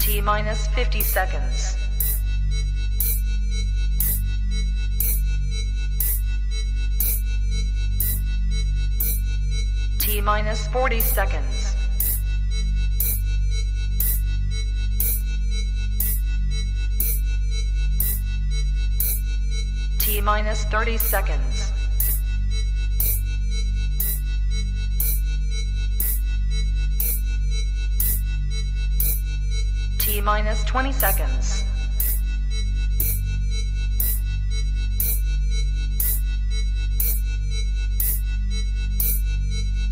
T minus 50 seconds. T minus 40 seconds. T minus 30 seconds. T minus 20 seconds.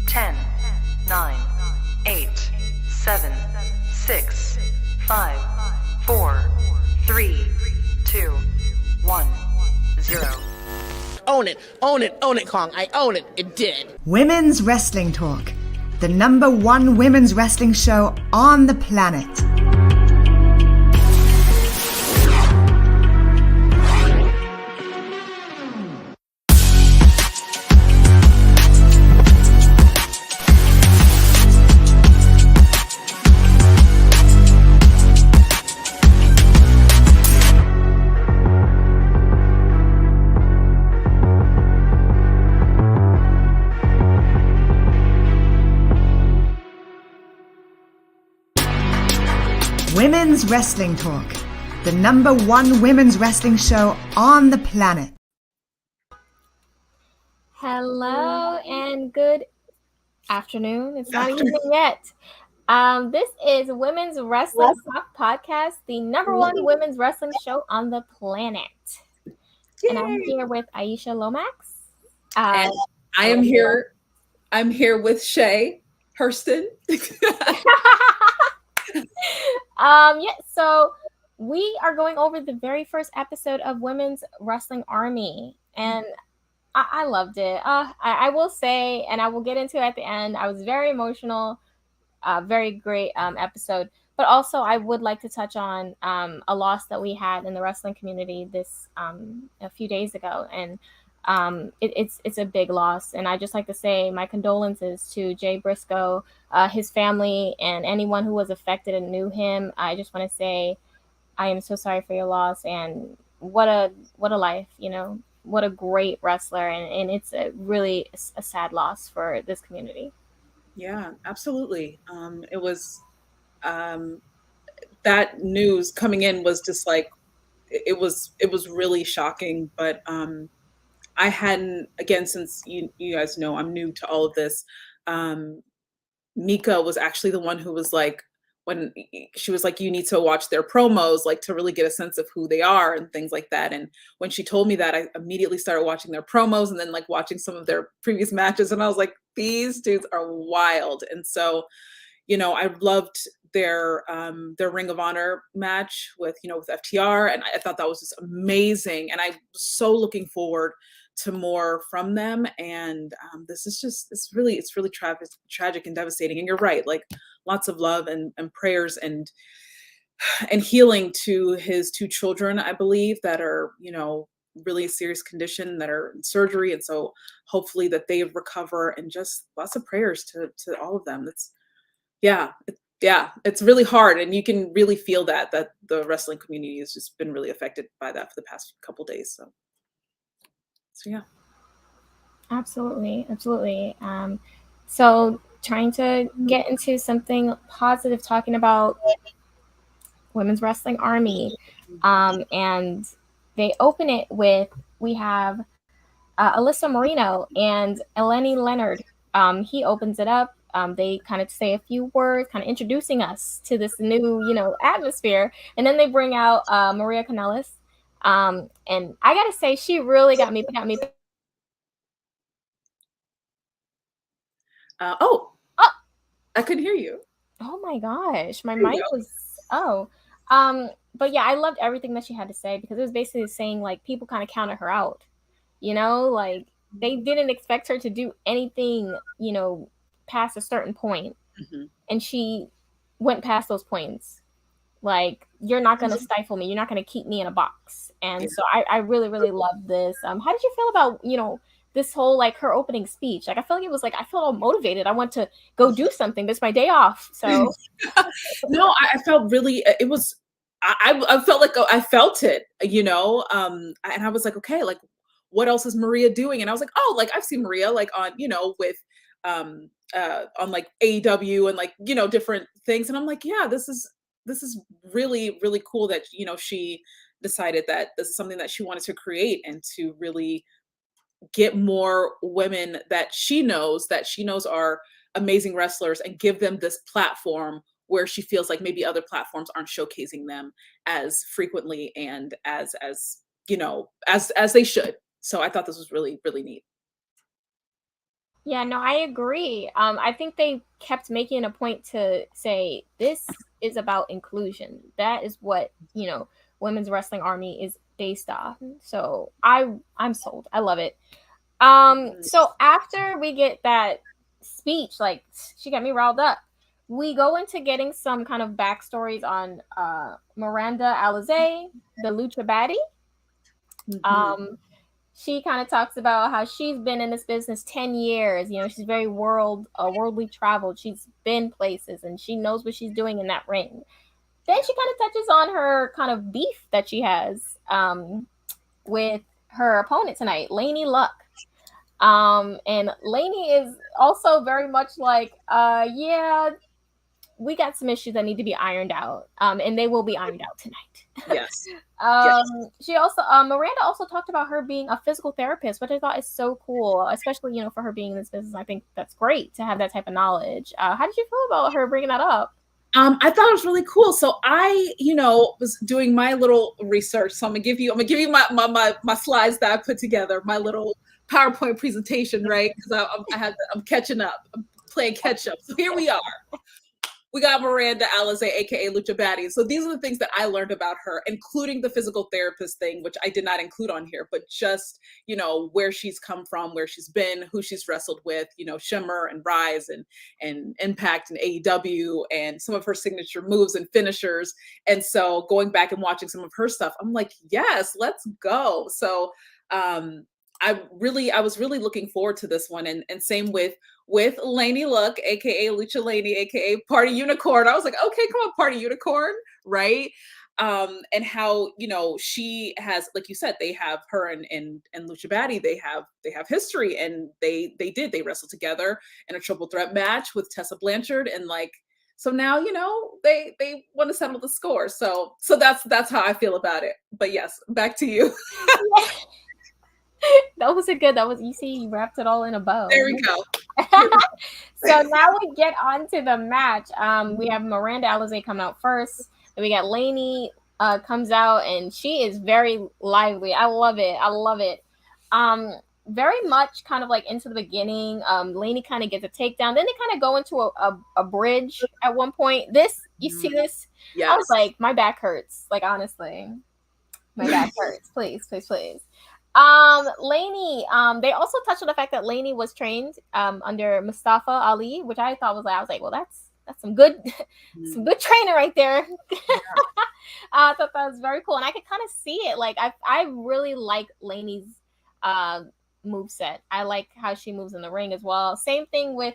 Ten, 9, 8, 7, 6, 5, 4, 3, 2, 1, 0. Own it, own it, own it, Kong. I own it. It did. Women's Wrestling Talk, the #1 women's wrestling show on the planet. Women's Wrestling Talk, the #1 women's wrestling show on the planet. Hello and good afternoon. It's not evening yet. This is Women's Wrestling Talk Podcast, the #1 women's wrestling show on the planet. Yay. And I'm here with Aisha Lomax. And I am here. I'm here with Shay Hurston. So we are going over the very first episode of Women's Wrestling Army, and I loved it. I will say, and I will get into it at the end, I was very emotional. Very great episode. But also, I would like to touch on a loss that we had in the wrestling community this a few days ago, and it's a big loss. And I just like to say my condolences to Jay Briscoe, his family, and anyone who was affected and knew him. I just want to say I am so sorry for your loss, and what a life, what a great wrestler, and it's really a sad loss for this community. Yeah, absolutely. It was that news coming in was just like it was really shocking, but I hadn't, again, since you guys know I'm new to all of this. Mika was actually the one who was like, when she was like, you need to watch their promos, like to really get a sense of who they are and things like that. And when she told me that, I immediately started watching their promos and then like watching some of their previous matches. And I was like, these dudes are wild. And so, I loved their Ring of Honor match with FTR. And I thought that was just amazing. And I'm so looking forward to more from them. And this is just, it's really tragic and devastating. And you're right, like lots of love and prayers and healing to his 2 children, I believe, that are, really serious condition, that are in surgery. And so hopefully that they recover, and just lots of prayers to all of them. It's really hard. And you can really feel that the wrestling community has just been really affected by that for the past couple days. So yeah. Absolutely. So trying to get into something positive, talking about Women's Wrestling Army. And they open it with, we have Alyssa Marino and Eleni Leonard. He opens it up. They kind of say a few words, kind of introducing us to this new, atmosphere. And then they bring out Maria Kanellis. And I gotta say, she really got me. I couldn't hear you. Oh my gosh, my mic was. But yeah, I loved everything that she had to say, because it was basically saying like people kind of counted her out. Like they didn't expect her to do anything, past a certain point, and she went past those points. Like, you're not going to stifle me. You're not going to keep me in a box. And so I really, really love this. How did you feel about, this whole like her opening speech. Like I feel like it was like I felt all motivated. I want to go do something. This is my day off. So No, I felt really. It was. I felt like I felt it, and I was like, okay, like what else is Maria doing? And I was like, oh, like I've seen Maria like on with on like AEW and like different things, and I'm like, yeah, this is really really cool that she decided that this is something that she wanted to create and to really get more women that she knows are amazing wrestlers and give them this platform where she feels like maybe other platforms aren't showcasing them as frequently and as as they should. So I thought this was really really neat. yeah, no, I agree. I think they kept making a point to say this is about inclusion. That is what Women's Wrestling Army is based off. So I'm sold. I love it. So after we get that speech, like she got me riled up. We go into getting some kind of backstories on Miranda Alizé, the Lucha Baddie. Um, she kind of talks about how she's been in this business 10 years. She's very worldly traveled. She's been places and she knows what she's doing in that ring. Then she kind of touches on her kind of beef that she has with her opponent tonight, Lainey Luck. And Lainey is also very much like, yeah, we got some issues that need to be ironed out. And they will be ironed out tonight. Yes. She also, Miranda also talked about her being a physical therapist, which I thought is so cool, especially, for her being in this business. I think that's great to have that type of knowledge. How did you feel about her bringing that up? I thought it was really cool. So I, was doing my little research. So I'm gonna give you my slides that I put together, my little PowerPoint presentation, right? Because I'm catching up. I'm playing catch up. So here we are. We got Miranda Alizé, aka Lucha Baddie. So these are the things that I learned about her, including the physical therapist thing, which I did not include on here, but just, where she's come from, where she's been, who she's wrestled with, Shimmer and Rise and Impact and AEW and some of her signature moves and finishers. And so going back and watching some of her stuff, I'm like, yes, let's go. So I was really looking forward to this one, and same with Lainey Luck, aka Lucha Laney, aka Party Unicorn. I was like, okay, come on, Party Unicorn, right? And how she has, like you said, they have her and Lucha Baddie. They have history, and they wrestled together in a triple threat match with Tessa Blanchard, and like. So now, they want to settle the score. So that's how I feel about it. But yes, back to you. You see, you wrapped it all in a bow. There we go. So now we get on to the match. We have Miranda Alizé coming out first. Then we got Lainey comes out, and she is very lively. I love it. Very much kind of like into the beginning. Lainey kind of gets a takedown. Then they kind of go into a bridge at one point. You see this? Yes. I was like, my back hurts. Like, honestly, my back hurts. Please. Lainey, they also touched on the fact that Lainey was trained under Mustafa Ali, which I thought I was like, well, that's some good training right there. I thought that was very cool, and I could kind of see it. Like I really like Lainey's moveset. I like how she moves in the ring as well. Same thing with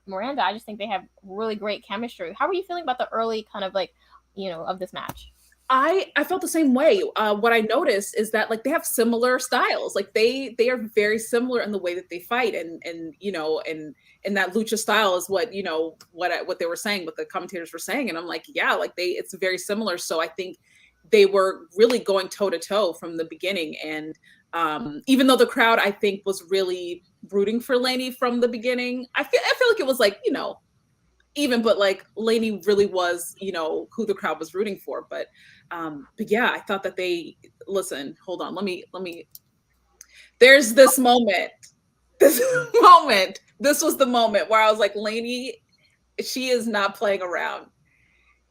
Miranda. I just think they have really great chemistry. How are you feeling about the early kind of like of this match? I felt the same way. What I noticed is that like they have similar styles. Like they are very similar in the way that they fight, and that lucha style is what what they were saying, what the commentators were saying, and I'm like, yeah, like it's very similar. So I think they were really going toe to toe from the beginning, and even though the crowd I think was really rooting for Lainey from the beginning, I feel like it was like even, but like Lainey really was who the crowd was rooting for, but yeah, I thought that hold on, let me there's this moment this was the moment where I was like, Lainey, she is not playing around,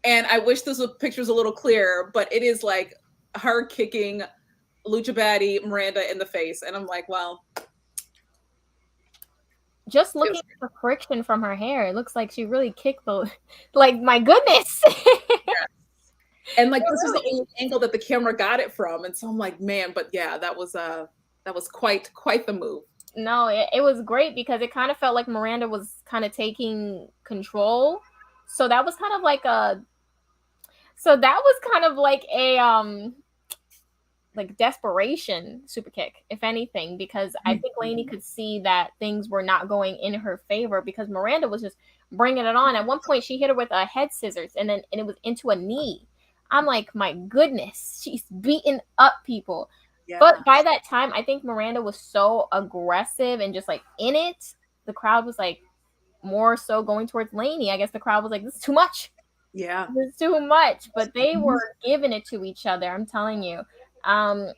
and I wish this picture was a little clearer, but it is like her kicking Lucha Baddie Miranda in the face, and I'm like, well, just looking at the friction from her hair, it looks like she really kicked like, my goodness. Yeah. And like this was the only angle that the camera got it from, and so I'm like, man, but yeah, that was quite the move. No, it was great because it kind of felt like Miranda was kind of taking control. So that was kind of like a like desperation super kick, if anything, because I think Lainey could see that things were not going in her favor because Miranda was just bringing it on. At one point, she hit her with a head scissors, and it was into a knee. I'm like, my goodness, she's beating up people. Yeah. But by that time, I think Miranda was so aggressive and just like in it, the crowd was like more so going towards Lainey. I guess the crowd was like, this is too much. Yeah. This is too much. But they were giving it to each other. I'm telling you. And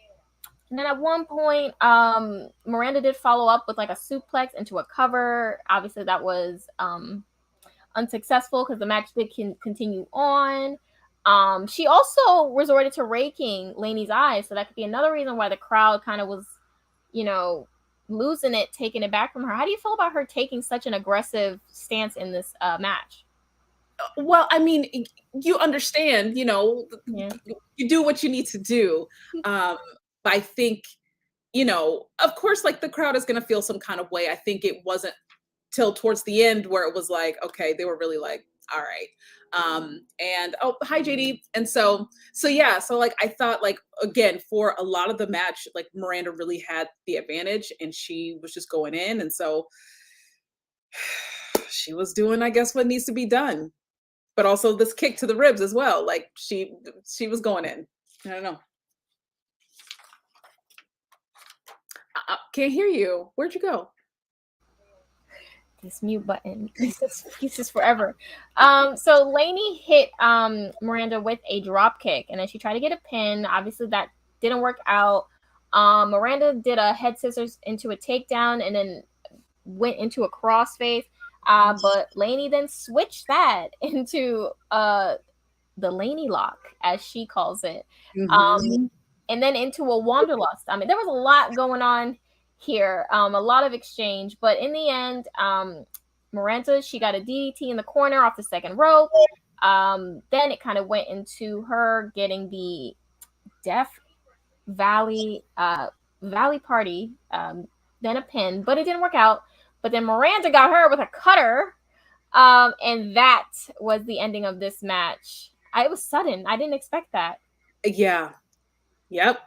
then at one point, Miranda did follow up with like a suplex into a cover. Obviously, that was unsuccessful because the match did continue on. She also resorted to raking Lainey's eyes, so that could be another reason why the crowd kind of was, losing it, taking it back from her. How do you feel about her taking such an aggressive stance in this match? Well, I mean, you understand, you do what you need to do. I think, of course, like the crowd is going to feel some kind of way. I think it wasn't till towards the end where it was like, okay, they were really like, all right. And oh, hi JD. And so yeah, so like I thought like again for a lot of the match, like Miranda really had the advantage and she was just going in. And so she was doing, I guess, what needs to be done. But also this kick to the ribs as well. Like she was going in. I don't know. Can't hear you. Where'd you go? This mute button uses forever. So Lainey hit Miranda with a drop kick, and then she tried to get a pin. Obviously, that didn't work out. Miranda did a head scissors into a takedown, and then went into a crossface. But Lainey then switched that into the Lainey lock, as she calls it, and then into a Wanderlust. I mean, there was a lot going on here, a lot of exchange, but in the end, Miranda, she got a DDT in the corner off the second rope. Then it kind of went into her getting the Death Valley Party, then a pin, but it didn't work out. But then Miranda got her with a cutter, and that was the ending of this match. It was sudden. I didn't expect that. Yeah. Yep.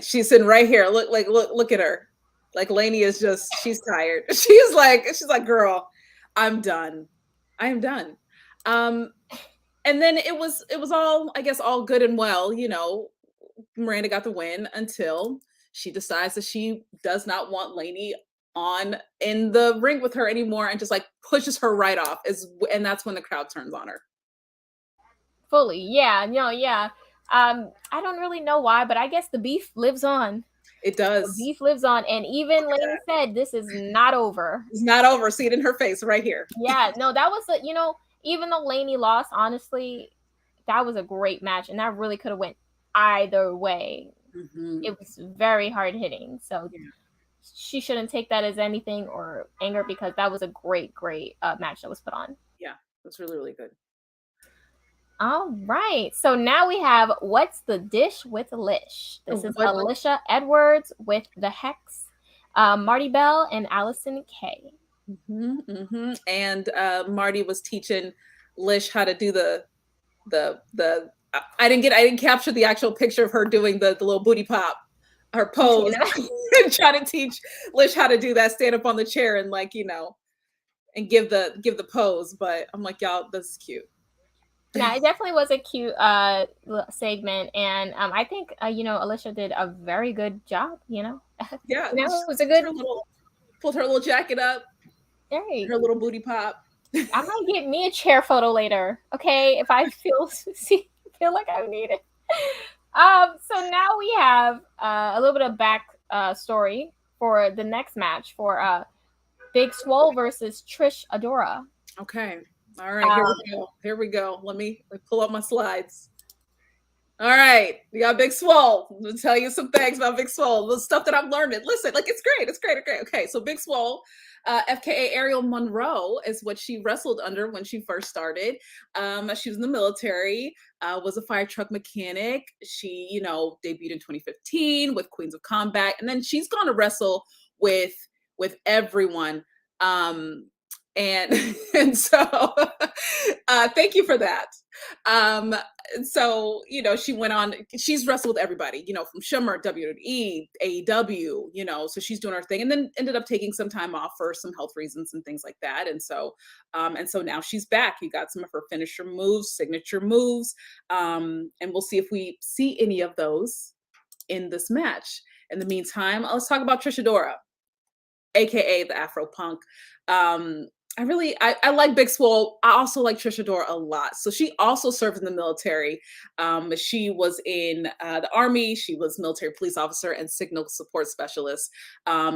She's sitting right here. Look at her. Like Lainey is just, she's tired. She's like, girl, I'm done. I am done. And then it was all, I guess, all good and well, Miranda got the win until she decides that she does not want Lainey on in the ring with her anymore and just like pushes her right off and that's when the crowd turns on her. Fully. Yeah. No, yeah. I don't really know why, but I guess the beef lives on. It does. The beef lives on. And even Lainey said, this is not over. It's not over. See it in her face right here. Yeah, no, that was even though Lainey lost, honestly, that was a great match. And that really could have went either way. It was very hard hitting. So she shouldn't take that as anything or anger because that was a great match that was put on. Yeah, it was really, really good. All right. So now we have What's the Dish with Lish. This is Alicia Edwards with the Hex, Marty Bell, and Allison Kay. And Marty was teaching Lish how to do the I didn't capture the actual picture of her doing the little booty pop, her pose. Trying to teach Lish how to do that, stand up on the chair and and give the pose. But I'm like, y'all, this is cute. Yeah, it definitely was a cute segment, and I think Alicia did a very good job. Yeah, it was a good. Pulled her little jacket up, her little booty pop. I might get me a chair photo later, okay? If I feel like I need it. So now we have a little bit of back story for the next match for Big Swole versus Trish Adora. Okay. All right, here we go. Let me pull up my slides. All right, we got Big Swole. I'm gonna tell you some things about Big Swole, the stuff that I'm learning. Listen, like it's great. Okay, so Big Swole, FKA Ariel Monroe is what she wrestled under when she first started. She was in the military, was a fire truck mechanic. She, debuted in 2015 with Queens of Combat, and then she's gone to wrestle with with everyone. And and so thank you for that. Um, so she went on. She's wrestled with everybody, from Shimmer, WWE, AEW. So she's doing her thing, and then ended up taking some time off for some health reasons and things like that. And so now she's back. You got some of her finisher moves, signature moves, and we'll see if we see any of those in this match. In the meantime, let's talk about Trish Adora, aka the Afro Punk. I like Big Swole. I also like Trish Adora a lot. So she also served in the military. She was in the Army. She was military police officer and signal support specialist.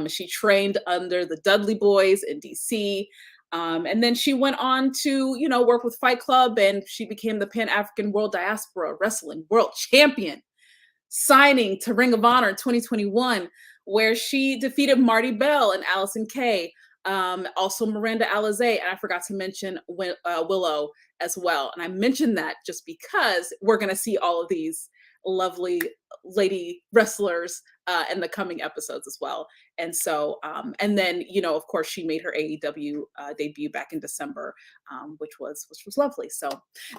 She trained under the Dudley Boys in DC. And then she went on to, work with Fight Club, and she became the Pan-African World Diaspora Wrestling World Champion, signing to Ring of Honor in 2021, where she defeated Marty Bell and Allison Kay. Also Miranda Alizé, and I forgot to mention Willow as well. And I mentioned that just because we're going to see all of these lovely lady wrestlers in the coming episodes as well. And so, and then, of course, she made her AEW debut back in December, which was lovely. So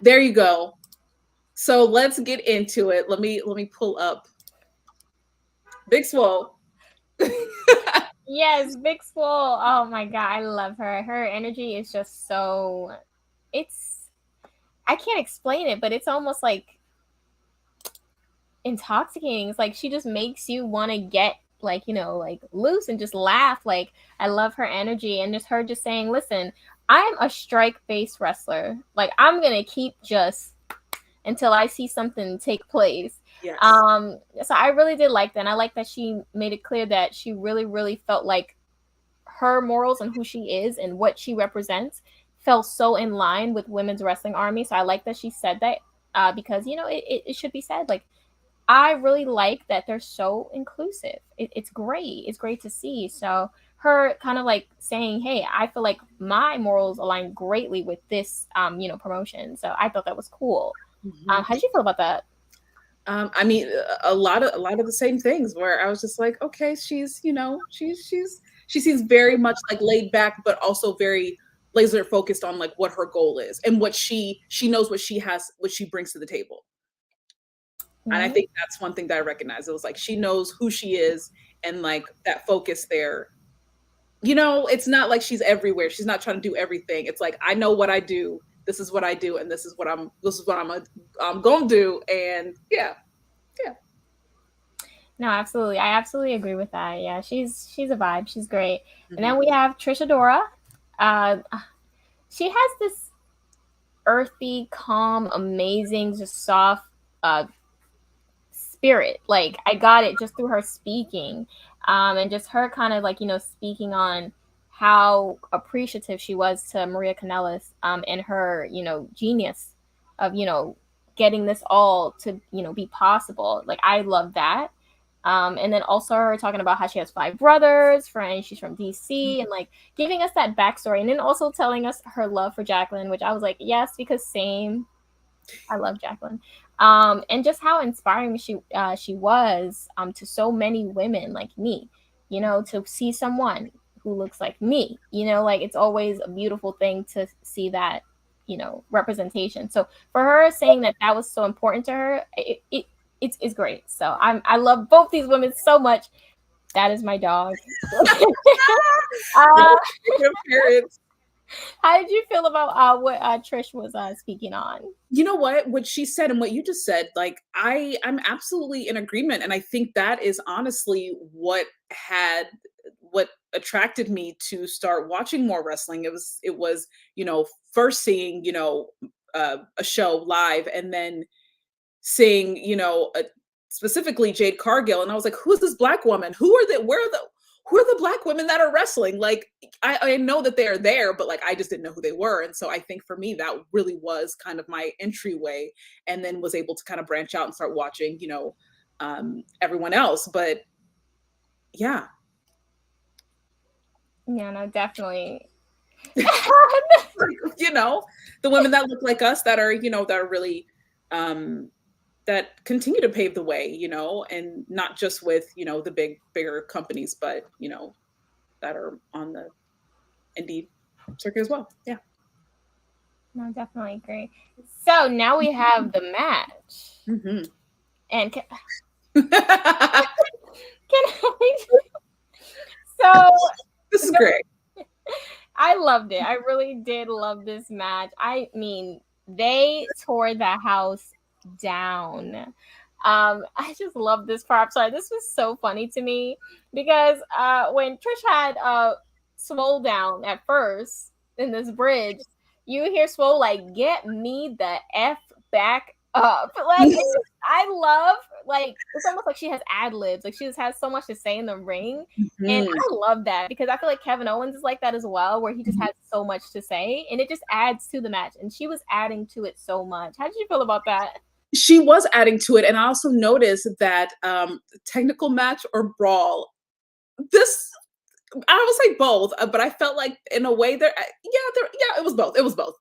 there you go. So let's get into it. Let me pull up Big Swole. Yes, Big Swole. Oh my God, I love her. Her energy is just so, I can't explain it, but it's almost like intoxicating. It's like she just makes you want to get like loose and just laugh. Like, I love her energy, and just her just saying, listen, I'm a strike-based wrestler. Like, I'm gonna keep just until I see something take place. Yes. So I really did like that. And I like that she made it clear that she really, really felt like her morals and who she is and what she represents fell so in line with Women's Wrestling Army. So I like that she said that because, it should be said. Like, I really like that they're so inclusive. It's great. It's great to see. So her kind of like saying, hey, I feel like my morals align greatly with this, promotion. So I thought that was cool. Mm-hmm. How did you feel about that? I mean, a lot of the same things where I was just like, okay, she seems very much like laid back, but also very laser focused on like what her goal is and what she knows what she brings to the table. Mm-hmm. And I think that's one thing that I recognize. It was like, she knows who she is, and like that focus there, it's not like she's everywhere. She's not trying to do everything. It's like, I know what I do. This is what I do, and this is what I'm going to do. And yeah. No, absolutely. I absolutely agree with that. Yeah, she's a vibe. She's great. Mm-hmm. And then we have Trish Adora. She has this earthy, calm, amazing, just soft spirit. Like, I got it just through her speaking, and just her kind of like speaking on how appreciative she was to Maria Kanellis and her genius of getting this all to be possible. Like, I love that. And then also her talking about how she has 5 brothers, she's from DC, and like giving us that backstory, and then also telling us her love for Jacqueline, which I was like, yes, because same. I love Jacqueline. And just how inspiring she was to so many women like me, to see someone who looks like me, like it's always a beautiful thing to see that, representation. So for her saying that was so important to her, it's great. So I love both these women so much. That is my dog. How did you feel about what Trish was speaking on? You know what she said and what you just said, like I'm absolutely in agreement. And I think that is honestly what attracted me to start watching more wrestling. It was, first seeing, a show live, and then seeing, specifically Jade Cargill. And I was like, who's this Black woman? Who are the Black women that are wrestling? Like, I know that they are there, but like, I just didn't know who they were. And so I think for me, that really was kind of my entryway, and then was able to kind of branch out and start watching, everyone else. But yeah. Yeah, no, definitely. The women that look like us, that are, that are really, that continue to pave the way, and not just with, the bigger companies, but, that are on the indie circuit as well. Yeah. No, definitely agree. So now we have the match. Mm-hmm. And can I so This is great. I loved it. I really did love this match. I mean, they tore the house down. I just love this part. I'm sorry, this was so funny to me because when Trish had Swole down at first in this bridge, you hear Swole like, "Get me the F back up." Like I love, like, it's almost like she has ad libs. Like she just has so much to say in the ring. And I love that because I feel like Kevin Owens is like that as well, where he just has so much to say and it just adds to the match. And she was adding to it so much. How did you feel about that? She was adding to it, and I also noticed that technical match or brawl. This I would say both, but I felt like in a way it was both. It was both.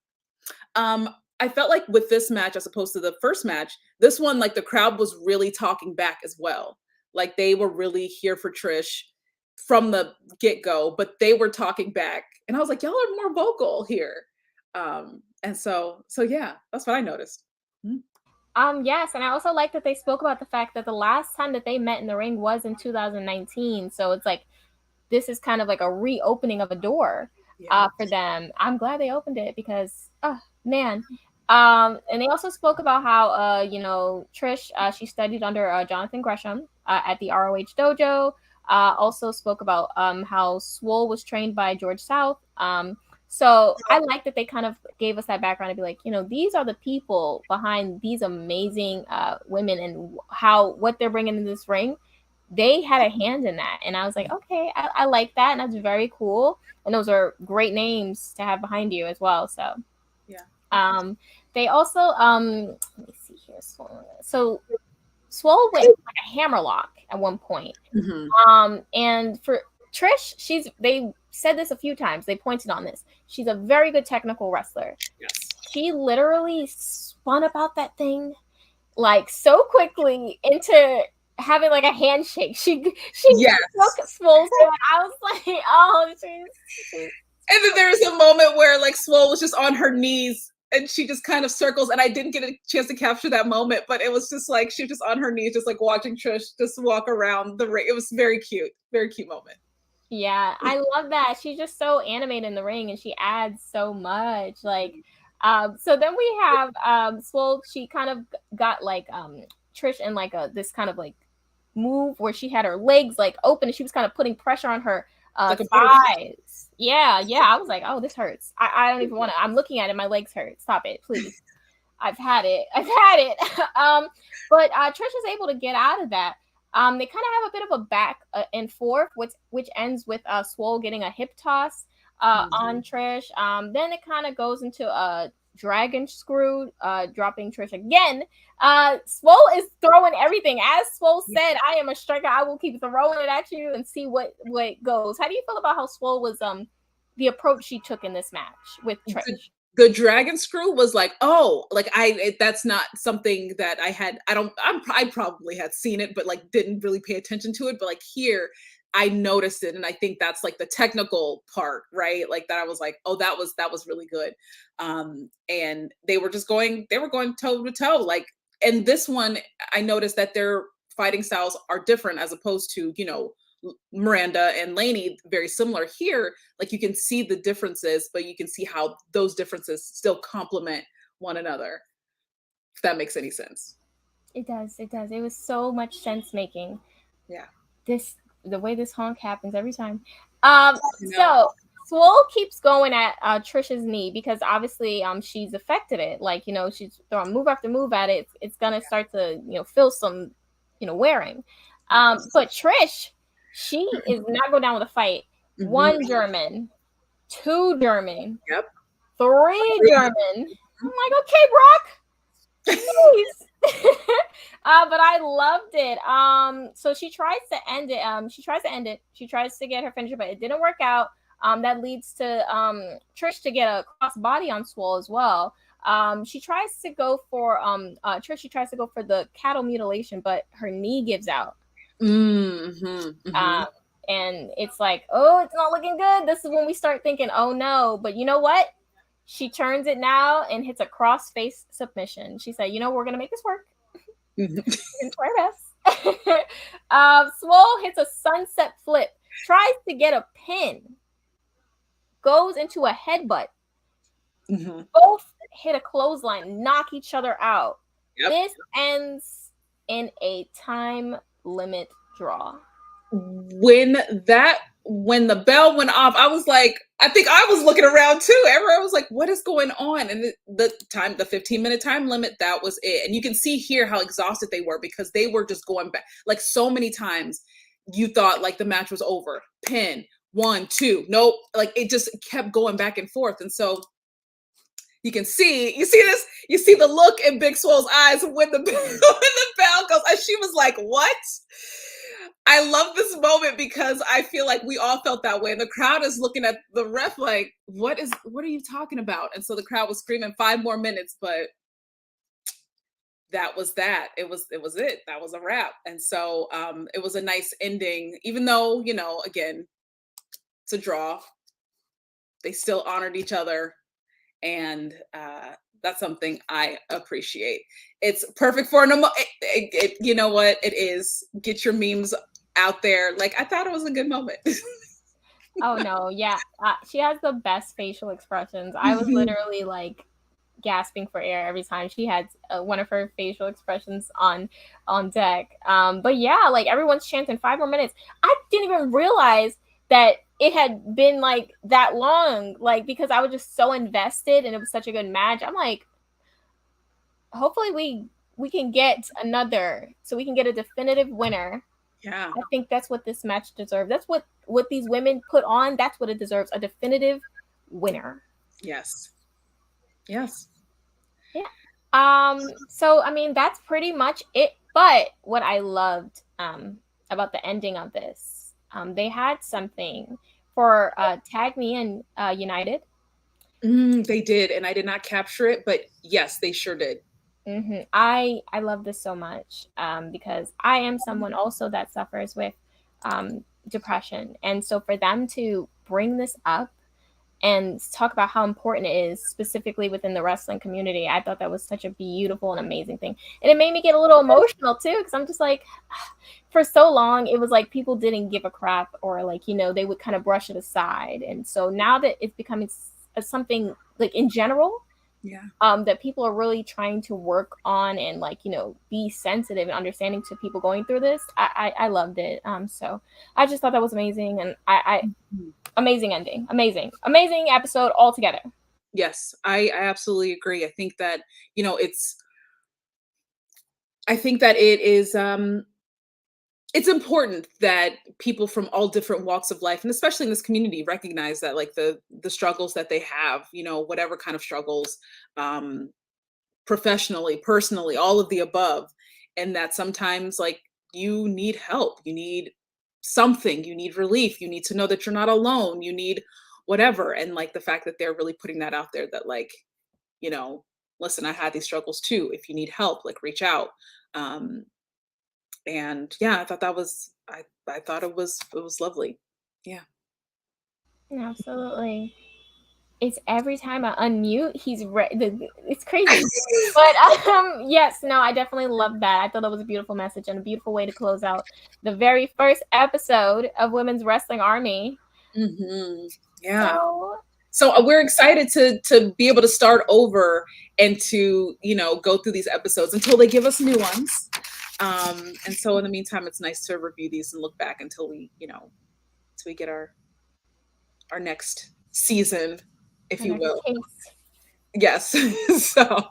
I felt like with this match, as opposed to the first match, this one, like the crowd was really talking back as well. Like they were really here for Trish from the get-go, but they were talking back. And I was like, y'all are more vocal here. And so yeah, that's what I noticed. Yes, and I also like that they spoke about the fact that the last time that they met in the ring was in 2019. So it's like this is kind of like a reopening of a door for them. I'm glad they opened it because, oh man. And they also spoke about how, Trish, she studied under Jonathan Gresham at the ROH dojo. Also spoke about how Swole was trained by George South. So I like that they kind of gave us that background to be like, these are the people behind these amazing women and what they're bringing in this ring. They had a hand in that. And I was like, okay, I like that. And that's very cool. And those are great names to have behind you as well. So, yeah. They also, let me see here. So Swole went like a hammerlock at one point. And for Trish, they said this a few times. They pointed on this. She's a very good technical wrestler. Yes. She literally spun about that thing like so quickly into having like a handshake. She took Swole's hand. I was like, oh, she's and then there's a moment where like Swole was just on her knees and she just kind of circles, and I didn't get a chance to capture that moment, but it was just like she was just on her knees, just like watching Trish just walk around the ring. It was very cute moment. Yeah, I love that. She's just so animated in the ring and she adds so much. Like, so then we have Swole, she kind of got like Trish in like this kind of like move where she had her legs like open and she was kind of putting pressure on her like thighs. Yeah. I was like, oh, this hurts. I don't even want to. I'm looking at it. My legs hurt. Stop it, please. I've had it. But Trish is able to get out of that. They kind of have a bit of a back and forth, which ends with Swole getting a hip toss on Trish. Then it kind of goes into a dragon screw, dropping Trish again. Swole is throwing everything. As Swole said, I am a striker. I will keep throwing it at you and see what goes. How do you feel about how Swole was the approach she took in this match with Trish? The dragon screw was like, oh, like that's not something that I probably had seen it, but like didn't really pay attention to it. But like here, I noticed it. And I think that's like the technical part, right? Like that I was like, oh, that was really good. And they were going toe to toe. Like, and this one, I noticed that their fighting styles are different as opposed to, Miranda and Lainey, very similar here. Like you can see the differences, but you can see how those differences still complement one another. If that makes any sense. It does. It was so much sense making. Yeah. The way this honk happens every time. So Swole keeps going at Trish's knee because obviously she's affected it. Like, she's throwing move after move at it. It's gonna start to, feel some, wearing. But Trish, she is not going down with a fight. 1 German, 2 German, 3 German. I'm like, okay, Brock, please. But I loved it. So she tries to end it. She tries to get her finisher, but it didn't work out. That leads to Trish to get a cross body on Swole as well. She tries to go for Trish. She tries to go for the cattle mutilation, but her knee gives out. and it's like, oh, it's not looking good. This is when we start thinking, oh no. But you know what? She turns it now and hits a cross face submission. She said, you know, we're gonna make this work. We're gonna try our best. Swole hits a sunset flip, tries to get a pin, goes into a headbutt. Both hit a clothesline, knock each other out. Yep. This ends in a time limit draw. When the bell went off, I was like, I think I was looking around too. Everyone was like, what is going on? And the 15-minute time limit, that was it. And you can see here how exhausted they were, because they were just going back. Like, so many times you thought like the match was over. Pin, 1, 2, nope. Like, it just kept going back and forth. And so you see the look in Big Swole's eyes when the bell goes, and she was like, what? I love this moment because I feel like we all felt that way. And the crowd is looking at the ref like, what are you talking about? And so the crowd was screaming 5 more minutes, but that was that. It was it. That was a wrap. And so it was a nice ending, even though, you know, again, it's a draw. They still honored each other. And that's something I appreciate. It's perfect for you know what it is. Get your memes out there. Like, I thought it was a good moment. Oh no, yeah, she has the best facial expressions. I was literally like gasping for air every time she had one of her facial expressions on deck. But yeah, like, everyone's chanting 5 more minutes. I didn't even realize that it had been like that long, like, because I was just so invested and it was such a good match. I'm like, hopefully we can get another, so we can get a definitive winner. Yeah, I think that's what this match deserves. That's what these women put on. That's what it deserves, a definitive winner. Yes. Yeah. So I mean, that's pretty much it. But what I loved about the ending of this, they had something for Tag Me and United. They did, and I did not capture it, but yes, they sure did. I love this so much because I am someone also that suffers with depression, and so for them to bring this up and talk about how important it is, specifically within the wrestling community, I thought that was such a beautiful and amazing thing. And it made me get a little emotional too, because I'm just like, for so long, it was like people didn't give a crap, or like, you know, they would kind of brush it aside. And so now that it's becoming something like in general, that people are really trying to work on and, like, you know, be sensitive and understanding to people going through this. I loved it. So I just thought that was amazing. And amazing ending. Amazing episode altogether. Yes, I absolutely agree. I think that, you know, I think that it is, it's important that people from all different walks of life, and especially in this community, recognize that, like, the struggles that they have, you know, whatever kind of struggles, professionally, personally, all of the above, and that sometimes, like, you need help, you need something, you need relief, you need to know that you're not alone, you need whatever. And like, the fact that they're really putting that out there, that, like, you know, listen, I had these struggles too. If you need help, like, reach out. And yeah, I thought that was, I thought it was lovely. Yeah. Absolutely. It's every time I unmute, it's crazy. But yes, no, I definitely love that. I thought that was a beautiful message and a beautiful way to close out the very first episode of Women's Wrestling Army. Yeah. So we're excited to be able to start over and to, you know, go through these episodes until they give us new ones. And so in the meantime, it's nice to review these and look back until we, you know, until we get our next season, if you will. Yes. So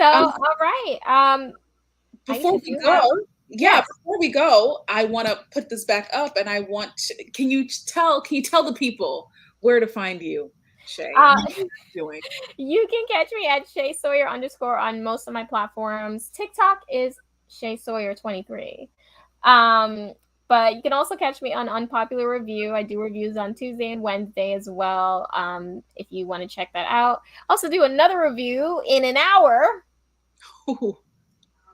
all right. Before we go, I want to put this back up, and I want to, can you tell the people where to find you, Shay? You can catch me at Shay Sawyer _ on most of my platforms. TikTok is Shay Sawyer 23. But you can also catch me on Unpopular Review. I do reviews on Tuesday and Wednesday as well. If you want to check that out. Also do another review in an hour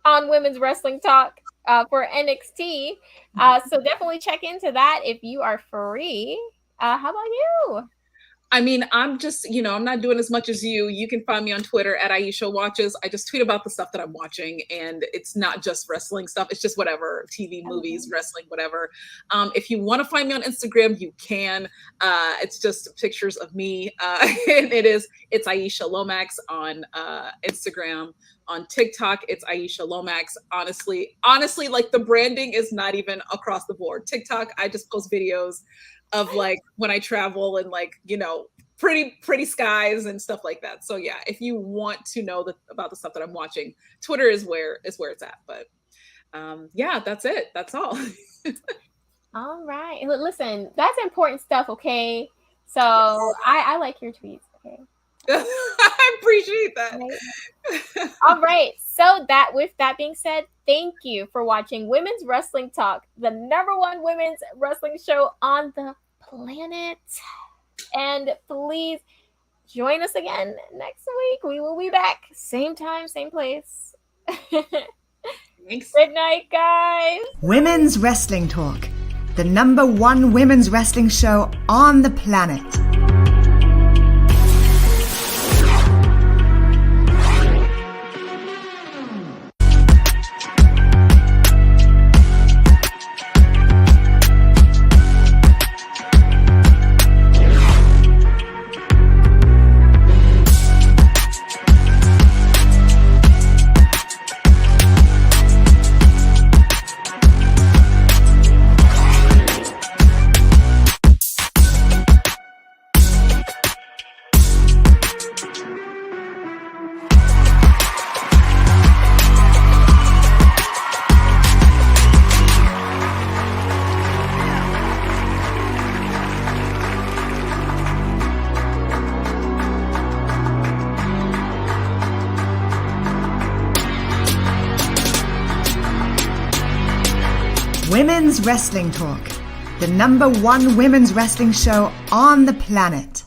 on Women's Wrestling Talk. for NXT. So definitely check into that if you are free. How about you? I mean, I'm just, I'm not doing as much as you. You can find me on Twitter at Aisha Watches. I just tweet about the stuff that I'm watching, and it's not just wrestling stuff. It's just whatever, TV, movies, wrestling, whatever. If you want to find me on Instagram, you can. It's just pictures of me. And it's Aisha Lomax on Instagram. On TikTok, it's Aisha Lomax. Honestly, like the branding is not even across the board. TikTok, I just post videos of like when I travel and like, pretty skies and stuff like that. So yeah, if you want to know about the stuff that I'm watching, Twitter is where it's at. But yeah, that's it. That's all. All right. Listen, that's important stuff, okay? So Yes. I like your tweets, okay? I appreciate that. Right. All right. So with that being said, thank you for watching Women's Wrestling Talk, the #1 women's wrestling show on the planet. And please join us again next week. We will be back. Same time, same place. Thanks. Good night, guys. Women's Wrestling Talk, the #1 women's wrestling show on the planet. Women's Wrestling Talk, the #1 women's wrestling show on the planet.